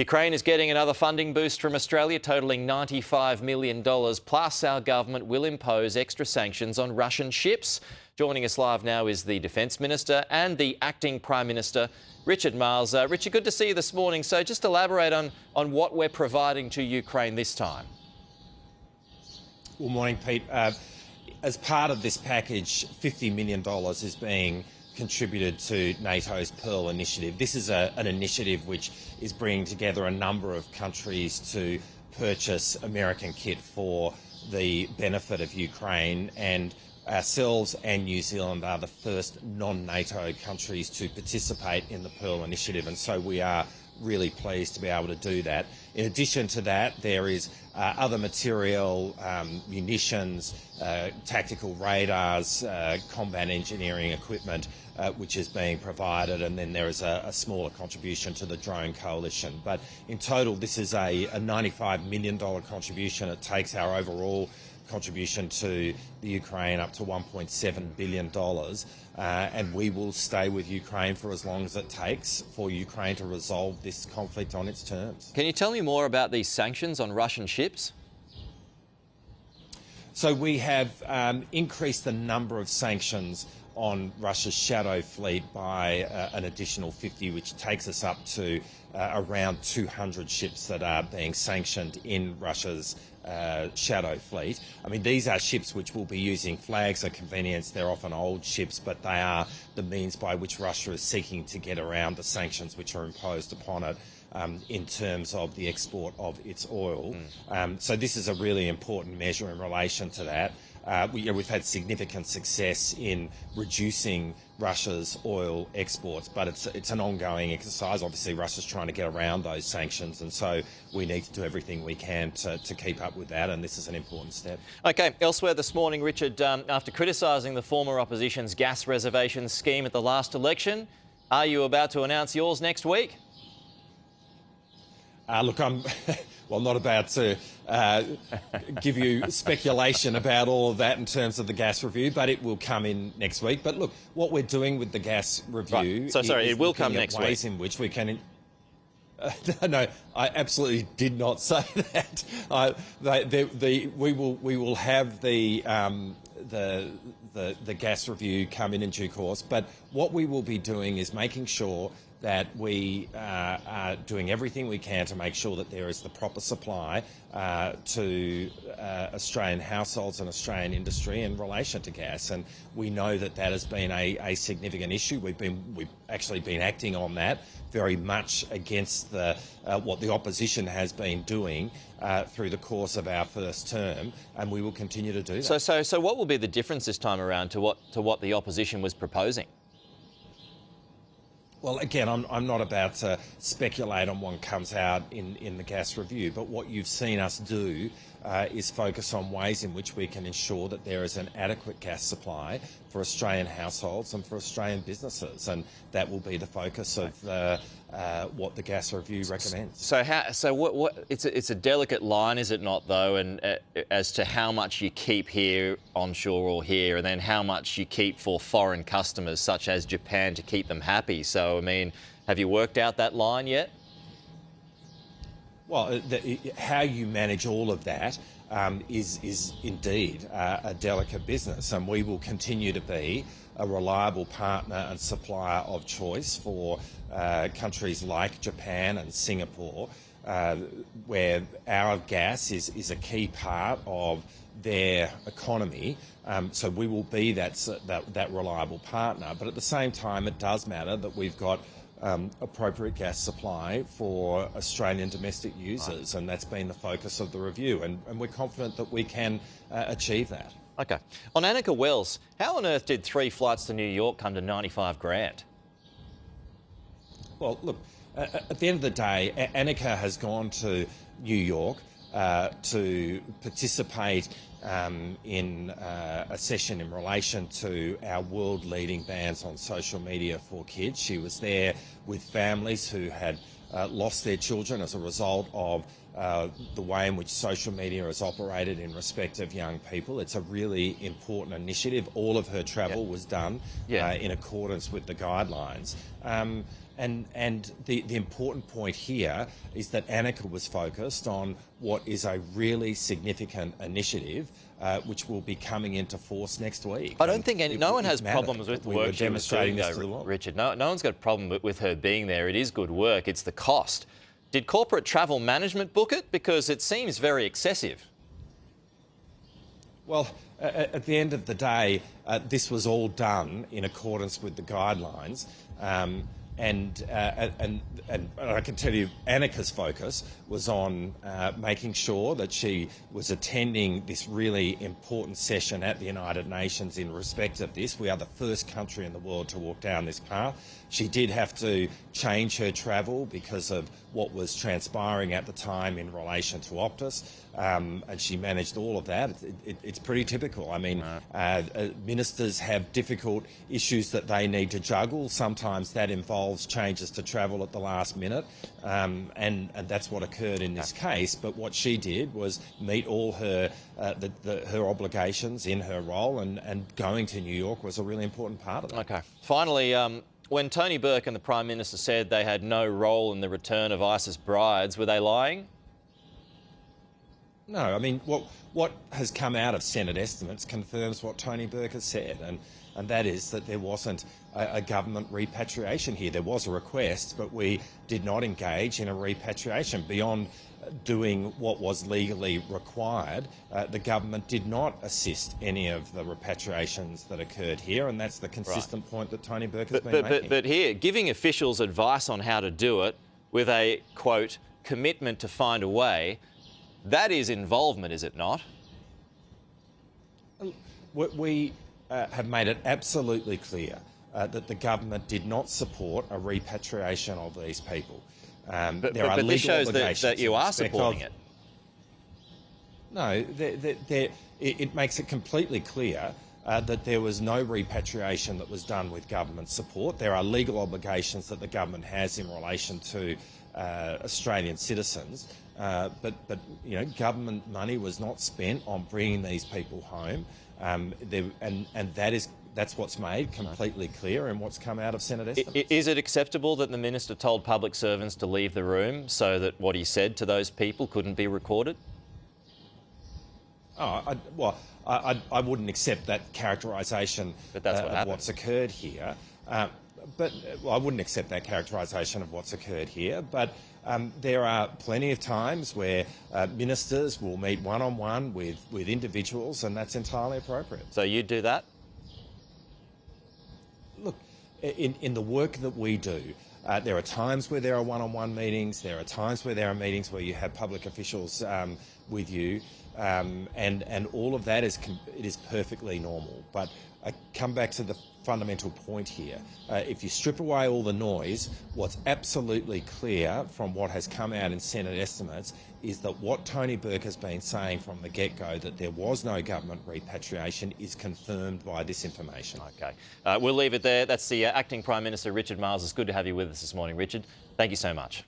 Ukraine is getting another funding boost from Australia totalling $95 million, plus our government will impose extra sanctions on Russian ships. Joining us live now is the Defence Minister and the Acting Prime Minister, Richard Marles. Richard, good to see you this morning. So just elaborate on what we're providing to Ukraine this time. Good morning, Pete. As part of this package, $50 million is being contributed to NATO's Pearl initiative. This is an initiative which is bringing together a number of countries to purchase American kit for the benefit of Ukraine, and ourselves and New Zealand are the first non-NATO countries to participate in the Pearl initiative, and so we are really pleased to be able to do that. In addition to that, there is other material, munitions, tactical radars, combat engineering equipment, which is being provided, and then there is a smaller contribution to the drone coalition. But in total, this is a $95 million contribution. It takes our overall contribution to the Ukraine up to $1.7 billion, and we will stay with Ukraine for as long as it takes for Ukraine to resolve this conflict on its terms. Can you tell me more about these sanctions on Russian ships? So we have increased the number of sanctions on Russia's shadow fleet by an additional 50, which takes us up to around 200 ships that are being sanctioned in Russia's shadow fleet. I mean, these are ships which will be using flags of convenience. They're often old ships, but they are the means by which Russia is seeking to get around the sanctions which are imposed upon it in terms of the export of its oil. So this is a really important measure in relation to that. We've had significant success in reducing Russia's oil exports, but it's an ongoing exercise. Obviously, Russia's trying to get around those sanctions, and so we need to do everything we can to keep up with that, and this is an important step. OK, elsewhere this morning, Richard, after criticising the former opposition's gas reservation scheme at the last election, are you about to announce yours next week? Look, I'm not about to give you speculation about all of that in terms of the gas review, but it will come in next week. But look, what we're doing with the gas review... Right. So, sorry, it will come next week. ...ways in which we can... No, I absolutely did not say that. We will have the gas review come in due course, but what we will be doing is making sure that we are doing everything we can to make sure that there is the proper supply to Australian households and Australian industry in relation to gas. And we know that that has been a significant issue. We've actually been acting on that very much against what the opposition has been doing through the course of our first term, and we will continue to do that. So what will be the difference this time around to what the opposition was proposing? Well, again, I'm not about to speculate on what comes out in the gas review, but what you've seen us do is focus on ways in which we can ensure that there is an adequate gas supply for Australian households and for Australian businesses, and that will be the focus of what the gas review recommends. So it's a delicate line, is it not, though, and as to how much you keep here onshore or here, and then how much you keep for foreign customers such as Japan to keep them happy. So, I mean, have you worked out that line yet? Well, how you manage all of that is indeed a delicate business, and we will continue to be a reliable partner and supplier of choice for countries like Japan and Singapore, where our gas is a key part of their economy. So we will be that reliable partner. But at the same time, it does matter that we've got appropriate gas supply for Australian domestic users, and that's been the focus of the review, and we're confident that we can achieve that. OK. On Annika Wells, how on earth did 3 flights to New York come to 95 grand? Well, look, at the end of the day, Annika has gone to New York to participate in a session in relation to our world-leading bans on social media for kids. She was there with families who had lost their children as a result of the way in which social media has operated in respect of young people. It's a really important initiative. All of her travel was done in accordance with the guidelines. And the important point here is that Annika was focused on what is a really significant initiative which will be coming into force next week. I don't think no one has problems with the work she was doing, though, Richard. No one's got a problem with her being there. It is good work. It's the cost. Did corporate travel management book it? Because it seems very excessive. Well, at the end of the day, this was all done in accordance with the guidelines. And I can tell you Annika's focus was on making sure that she was attending this really important session at the United Nations in respect of this. We are the first country in the world to walk down this path. She did have to change her travel because of what was transpiring at the time in relation to Optus, and she managed all of that. It's pretty typical. I mean, ministers have difficult issues that they need to juggle. Sometimes that involves changes to travel at the last minute, and that's what occurred in this case. But what she did was meet all her her obligations in her role, and going to New York was a really important part of that. Okay. Finally, when Tony Burke and the Prime Minister said they had no role in the return of ISIS brides, were they lying? No, I mean, what has come out of Senate estimates confirms what Tony Burke has said, and that is that there wasn't a government repatriation here. There was a request, but we did not engage in a repatriation. Beyond doing what was legally required, the government did not assist any of the repatriations that occurred here, and that's the consistent point that Tony Burke has been making. But here, giving officials advice on how to do it with a, quote, commitment to find a way, that is involvement, is it not? We have made it absolutely clear that the government did not support a repatriation of these people. But this shows that you are supporting it. No, it makes it completely clear that there was no repatriation that was done with government support. There are legal obligations that the government has in relation to Australian citizens, but you know, government money was not spent on bringing these people home, and that's what's made completely clear in what's come out of Senate estimates. Is it acceptable that the Minister told public servants to leave the room so that what he said to those people couldn't be recorded? I wouldn't accept that characterisation of what's occurred here. I wouldn't accept that characterisation of what's occurred here, but there are plenty of times where ministers will meet one-on-one with individuals, and that's entirely appropriate. So you'd do that? Look, in the work that we do, there are times where there are one-on-one meetings, there are times where there are meetings where you have public officials with you, and all of that is perfectly normal. But I come back to the fundamental point here. If you strip away all the noise, what's absolutely clear from what has come out in Senate estimates is that what Tony Burke has been saying from the get-go, that there was no government repatriation, is confirmed by this information. Okay. We'll leave it there. That's the Acting Prime Minister, Richard Marles. It's good to have you with us this morning, Richard. Thank you so much.